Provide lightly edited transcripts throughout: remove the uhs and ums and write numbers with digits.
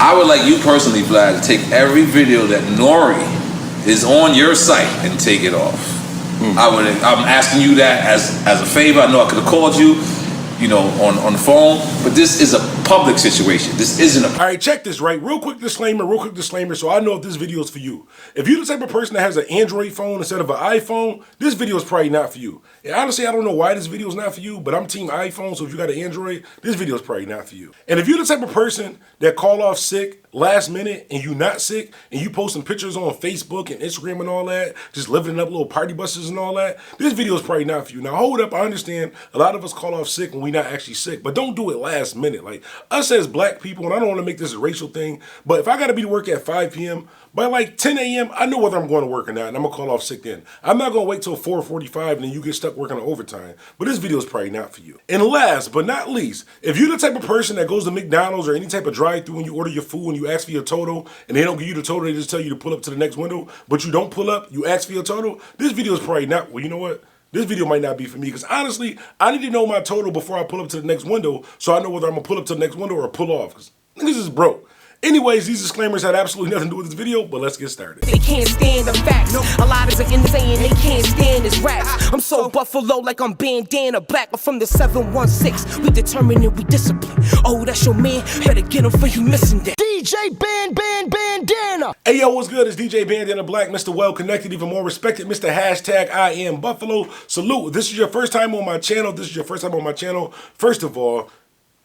I would like you personally, Vlad, to take every video that N.O.R.E is on your site and take it off. I'm asking you that as a favor. I know I could have called you, you know, on the phone, but this is a public situation. This isn't a... All right, check this, right? Real quick disclaimer, so I know if this video is for you. If you're the type of person that has an Android phone instead of an iPhone, this video is probably not for you. And honestly, I don't know why this video is not for you, but I'm team iPhone, so if you got an Android, this video is probably not for you. And if you're the type of person that call off sick last minute and you not sick and you posting pictures on Facebook and Instagram and all that, just living up little party buses and all that, this video is probably not for you. Now hold up, I understand a lot of us call off sick when we not actually sick, but don't do it last minute. Like us as black people, and I don't want to make this a racial thing, but if I got to be to work at 5 p.m., by like 10 a.m., I know whether I'm going to work or not, and I'm going to call off sick then. I'm not going to wait till 4:45 and then you get stuck working on overtime, but this video is probably not for you. And last but not least, if you're the type of person that goes to McDonald's or any type of drive-thru when you order your food and you ask for your total, and they don't give you the total, they just tell you to pull up to the next window, but you don't pull up, you ask for your total, this video is probably not, well, you know what? This video might not be for me because honestly, I need to know my total before I pull up to the next window so I know whether I'm going to pull up to the next window or pull off because niggas is broke. Anyways, these disclaimers had absolutely nothing to do with this video, but let's get started. They can't stand the facts. A lot of the insane, they can't stand this rap. I'm so Buffalo like I'm Bandana, black from the 716. We determined and we discipline. Oh, that's your man, better get him for you missing that. DJ Bandana. Hey yo, what's good? It's DJ Bandana Black, Mr. Well Connected, even more respected, Mr. Hashtag I am Buffalo. Salute. If this is your first time on my channel, first of all,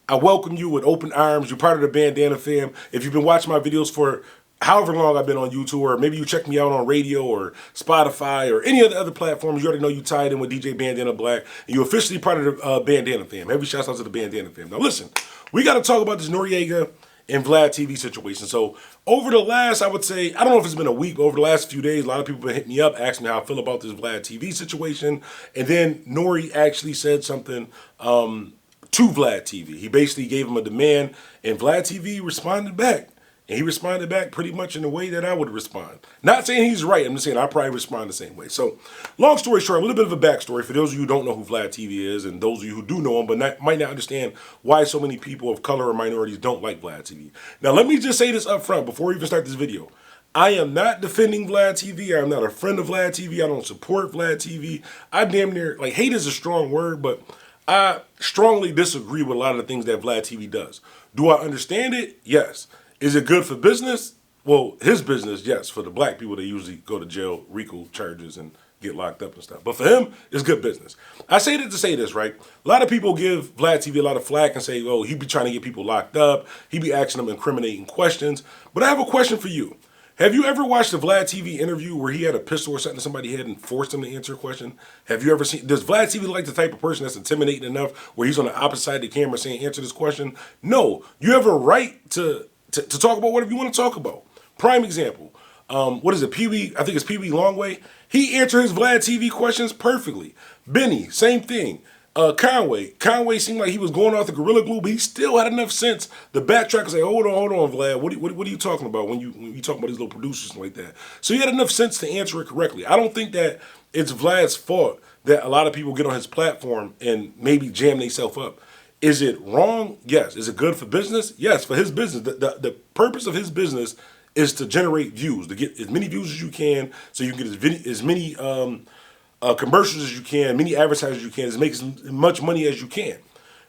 I welcome you with open arms. You're part of the Bandana fam. If you've been watching my videos for however long I've been on YouTube, or maybe you check me out on radio or Spotify or any of the other platforms, you already know you tied in with DJ Bandana Black, and you're officially part of the Bandana fam. Heavy shouts out to the Bandana fam. Now listen, we got to talk about this Noriega and VladTv situation. So over the last, I would say, I don't know if it's been a week, but over the last few days, a lot of people have been hitting me up, asking me how I feel about this VladTv situation. And then N.O.R.E actually said something to VladTv. He basically gave him a demand, and VladTv responded back. And he responded back pretty much in the way that I would respond. Not saying he's right, I'm just saying I probably respond the same way. So, long story short, a little bit of a backstory for those of you who don't know who VladTv is, and those of you who do know him but might not understand why so many people of color or minorities don't like VladTv. Now, let me just say this up front before we even start this video. I am not defending VladTv. I am not a friend of VladTv. I don't support VladTv. I damn near, like, hate is a strong word, but I strongly disagree with a lot of the things that VladTv does. Do I understand it? Yes. Is it good for business? Well, his business, yes. For the black people, they usually go to jail, RICO charges, and get locked up and stuff. But for him, it's good business. I say that to say this, right? A lot of people give VladTv a lot of flack and say, oh, he be trying to get people locked up. He be asking them incriminating questions. But I have a question for you. Have you ever watched a VladTv interview where he had a pistol or something to somebody's head and forced them to answer a question? Have you ever seen, does VladTv look like the type of person that's intimidating enough where he's on the opposite side of the camera saying, answer this question? No, you have a right to talk about whatever you want to talk about. Prime example, what is it, Pee-wee, I think it's Pee-wee Longway. He answered his VladTv questions perfectly. Benny, same thing. Conway seemed like he was going off the Gorilla Glue, but he still had enough sense to backtrack and say, hold on, Vlad, what are you talking about when you talk about these little producers and like that? So he had enough sense to answer it correctly. I don't think that it's Vlad's fault that a lot of people get on his platform and maybe jam themselves up. Is it wrong? Yes. Is it good for business? Yes, for his business. The purpose of his business is to generate views, to get as many views as you can so you can get as many commercials as you can, many advertisers as you can, to make as much money as you can.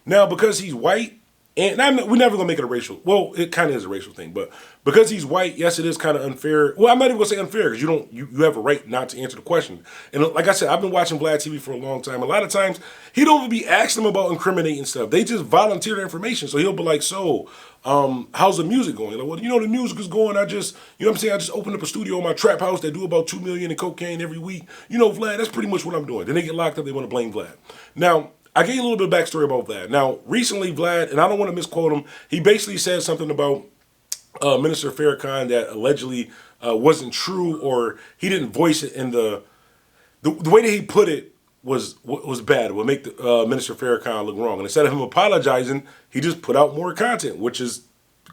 Now, because he's white, and we're never going to make it a racial, well, it kind of is a racial thing, but because he's white, yes, it is kind of unfair. Well, I'm not even going to say unfair because you have a right not to answer the question. And like I said, I've been watching VladTv for a long time. A lot of times, he don't even be asking them about incriminating stuff. They just volunteer their information. So he'll be like, so, how's the music going? Like, well, you know, the music is going. I just opened up a studio in my trap house that do about $2 million in cocaine every week. You know, Vlad, that's pretty much what I'm doing. Then they get locked up, they want to blame Vlad. Now, I gave you a little bit of backstory about Vlad. Now, recently, Vlad, and I don't want to misquote him, he basically said something about Minister Farrakhan that allegedly wasn't true, or he didn't voice it in the way that he put it was bad. It would make the, Minister Farrakhan look wrong. And instead of him apologizing, he just put out more content, which is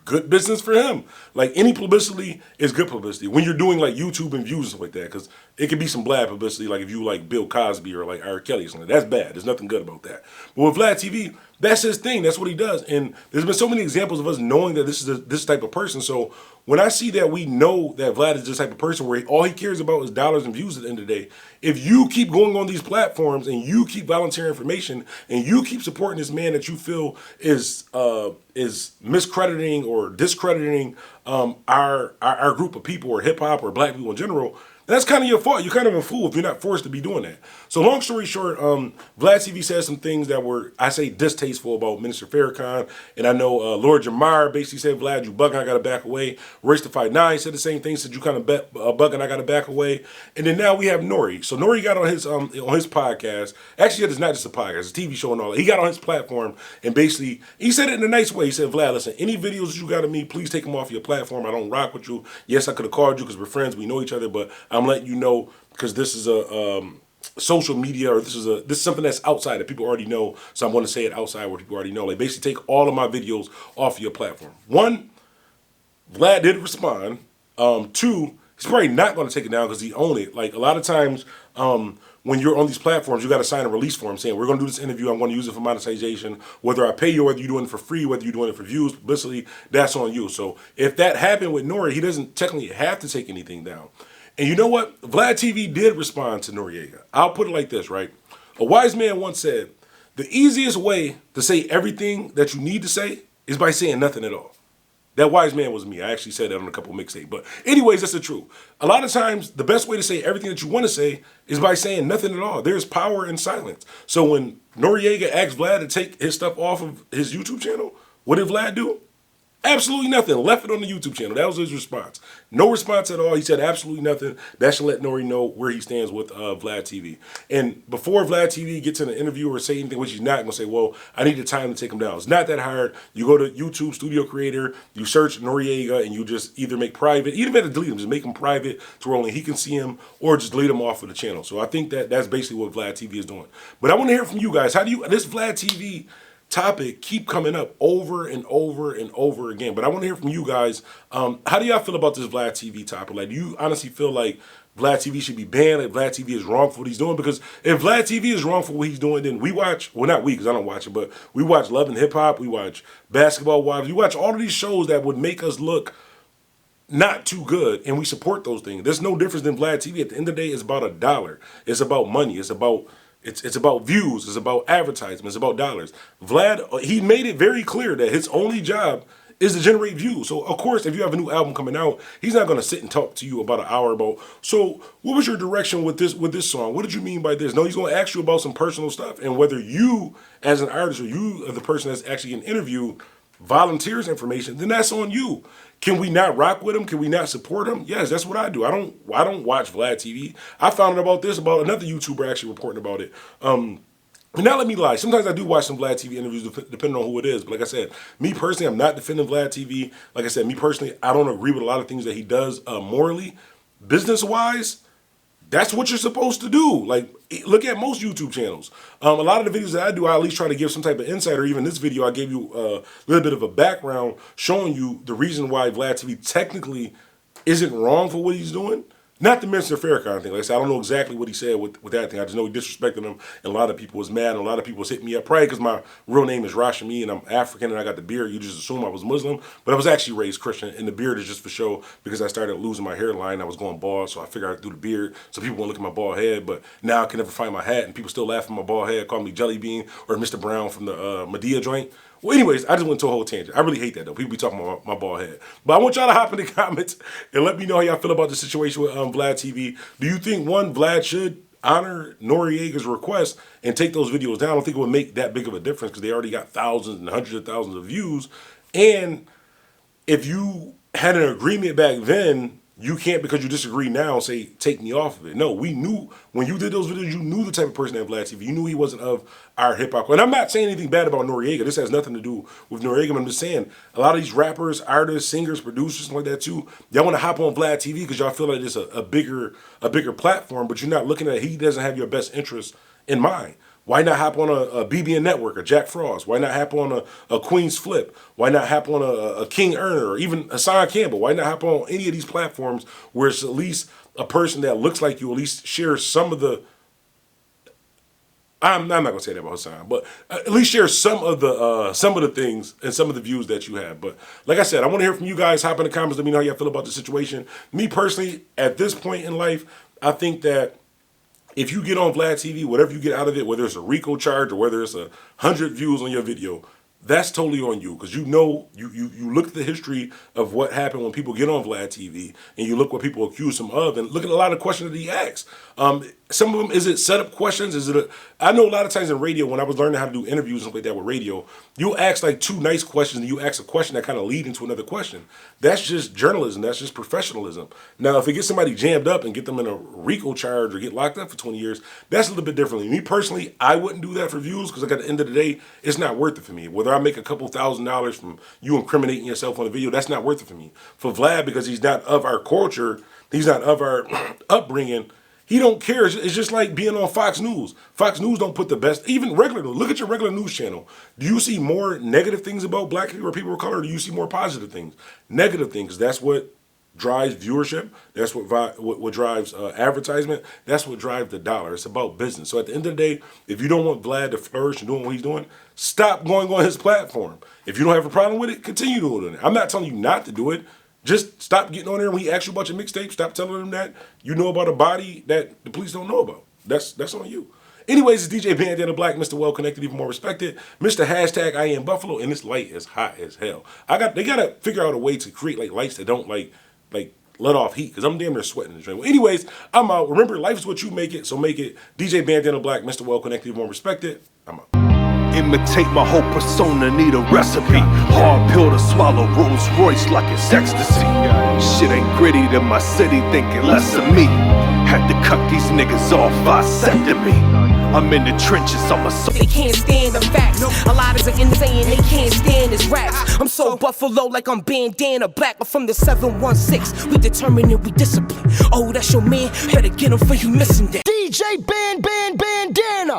good business for him. Like, any publicity is good publicity when you're doing like YouTube and views and stuff like that, because it could be some bad publicity, like if you like Bill Cosby or like R. Kelly or something. That's bad. There's nothing good about that. But with VladTv, That's his thing. That's what he does. And there's been so many examples of us knowing that this is this type of person. So when I see that we know that Vlad is this type of person where all he cares about is dollars and views at the end of the day, if you keep going on these platforms and you keep volunteering information and you keep supporting this man that you feel is miscrediting or discrediting our group of people or hip hop or black people in general, that's kind of your fault. You're kind of a fool if you're not forced to be doing that. So long story short, VladTv said some things that were, I say, distasteful about Minister Farrakhan. And I know Lord Jamar basically said, Vlad, you bugging, I got to back away. Race to Fight 9 said the same thing, said you kind of bugging, I got to back away. And then now we have N.O.R.E. So N.O.R.E. got on his podcast. Actually, it's not just a podcast, it's a TV show and all that. He got on his platform and basically, he said it in a nice way. He said, Vlad, listen, any videos you got of me, please take them off your platform. I don't rock with you. Yes, I could have called you because we're friends, we know each other, but I'm letting you know because this is a social media, or this is something that's outside that people already know. So I'm going to say it outside where people already know. Like basically take all of my videos off your platform. One, Vlad did respond. Two, he's probably not going to take it down because he owned it. Like a lot of times when you're on these platforms, you got to sign a release form saying we're going to do this interview. I'm going to use it for monetization. Whether I pay you, whether you're doing it for free, whether you're doing it for views, publicity, that's on you. So if that happened with N.O.R.E., he doesn't technically have to take anything down. And you know what? VladTv did respond to Noriega. I'll put it like this, right? A wise man once said, the easiest way to say everything that you need to say is by saying nothing at all. That wise man was me. I actually said that on a couple of mixtapes. But anyways, that's the truth. A lot of times, the best way to say everything that you want to say is by saying nothing at all. There's power in silence. So when Noriega asked Vlad to take his stuff off of his YouTube channel, what did Vlad do? Absolutely nothing. Left it on the YouTube channel. That was his response. No response at all. He said absolutely nothing. That should let N.O.R.E. know where he stands with VladTv. And before VladTv gets in an interview or say anything, which he's not going to say, well, I need the time to take him down. It's not that hard. You go to YouTube Studio Creator, you search Noriega, and you just either make private, you don't have to delete him, just make him private to where only he can see him, or just delete him off of the channel. So I think that's basically what VladTv is doing. But I want to hear from you guys. How do you, this VladTv topic keep coming up over and over and over again. But I want to hear from you guys. How do y'all feel about this VladTv topic? Like, do you honestly feel like VladTv should be banned? Like VladTv is wrong for what he's doing? Because if VladTv is wrong for what he's doing, then we watch, well, not we, because I don't watch it, but we watch Love and Hip Hop, we watch Basketball Wives, we watch all of these shows that would make us look not too good, and we support those things. There's no difference than VladTv. At the end of the day, it's about a dollar. It's about money. It's about views, it's about advertisements, it's about dollars. Vlad, he made it very clear that his only job is to generate views. So of course, if you have a new album coming out, he's not going to sit and talk to you about an hour about, so what was your direction with this song? What did you mean by this? No, he's going to ask you about some personal stuff, and whether you as an artist or you as the person that's actually getting interviewed volunteers information, then that's on you. Can we not rock with him? Can we not support him? Yes, that's what I do. I don't watch VladTv. I found out about this about another YouTuber actually reporting about it. And now let me lie. Sometimes I do watch some VladTv interviews depending on who it is. But like I said, me personally, I'm not defending VladTv. Like I said, me personally, I don't agree with a lot of things that he does morally. Business-wise, that's what you're supposed to do. Like, look at most YouTube channels. A lot of the videos that I do, I at least try to give some type of insight, or even this video, I gave you a little bit of a background showing you the reason why VladTv technically isn't wrong for what he's doing. Not the Minister Farrakhan thing. Like I said, I don't know exactly what he said with that thing. I just know he disrespected him, and a lot of people was mad, and a lot of people was hitting me up. Probably because my real name is Rashami, and I'm African, and I got the beard. You just assume I was Muslim, but I was actually raised Christian, and the beard is just for show because I started losing my hairline. I was going bald, so I figured I'd do the beard so people won't look at my bald head. But now I can never find my hat, and people still laugh at my bald head, call me Jelly Bean or Mr. Brown from the Medea joint. Well, anyways, I just went to a whole tangent. I really hate that, though. People be talking about my bald head. But I want y'all to hop in the comments and let me know how y'all feel about the situation with VladTv. Do you think, one, Vlad should honor Noriega's request and take those videos down? I don't think it would make that big of a difference because they already got thousands and hundreds of thousands of views. And if you had an agreement back then, you can't, because you disagree now, say, take me off of it. No, we knew, when you did those videos, you knew the type of person that VladTv. You knew he wasn't of our hip-hop. And I'm not saying anything bad about Noriega. This has nothing to do with Noriega. But I'm just saying, a lot of these rappers, artists, singers, producers, like that too, y'all want to hop on VladTv because y'all feel like it's a bigger platform, but you're not looking at it. He doesn't have your best interest in mind. Why not hop on a BBN Network, a Jack Frost? Why not hop on a Queen's Flip? Why not hop on a King Earner or even Hassan Campbell? Why not hop on any of these platforms where it's at least a person that looks like you, at least shares some of the I'm not gonna say that about Hassan, but at least share some of the things and some of the views that you have. But like I said, I want to hear from you guys. Hop in the comments. Let me know how y'all feel about the situation. Me personally, at this point in life, I think that if you get on VladTv, whatever you get out of it, whether it's a RICO charge or whether it's 100 views on your video, that's totally on you, because you know, you look at the history of what happened when people get on VladTv, and you look what people accuse him of, and look at a lot of questions that he asks. Some of them, is it setup questions? I know a lot of times in radio, when I was learning how to do interviews and stuff like that with radio, you'll ask like 2 nice questions, and you ask a question that kind of lead into another question. That's just journalism. That's just professionalism. Now, if it gets somebody jammed up and get them in a RICO charge or get locked up for 20 years, that's a little bit differently. Me personally, I wouldn't do that for views, because like at the end of the day, it's not worth it for me. Whether I make a couple $1,000s from you incriminating yourself on a video, that's not worth it for me. For Vlad, because he's not of our culture, he's not of our upbringing, he don't care. It's just like being on Fox News. Fox News don't put the best, even regular news. Look at your regular news channel. Do you see more negative things about black people or people of color, or do you see more positive things? Negative things. That's what drives viewership. That's what drives advertisement. That's what drives the dollar. It's about business. So at the end of the day, if you don't want Vlad to flourish and doing what he's doing, stop going on his platform. If you don't have a problem with it, continue doing it. I'm not telling you not to do it. Just stop getting on there when he asks you about your mixtape. Stop telling him that you know about a body that the police don't know about. That's on you. Anyways, it's DJ Bandana Black, Mr. Well Connected, even more respected, Mr. Hashtag I Am Buffalo, and this light is hot as hell. They gotta figure out a way to create like lights that don't like let off heat, because I'm damn near sweating in the drain. Well, anyways, I'm out. Remember, life is what you make it, so make it. DJ Bandana Black, Mr. Well Connected, even more respected. I'm out. Imitate my whole persona, need a recipe. Hard pill to swallow, Rolls Royce like it's ecstasy. Shit ain't gritty to my city, thinking less of me. Had to cut these niggas off, vasectomy. I'm in the trenches, I'm a They can't stand the facts. A lot is insane, they can't stand his raps. I'm so Buffalo like I'm Bandana Black. I'm from the 716. We determined and we discipline. Oh, that's your man. Better get him for you missing that. DJ Band.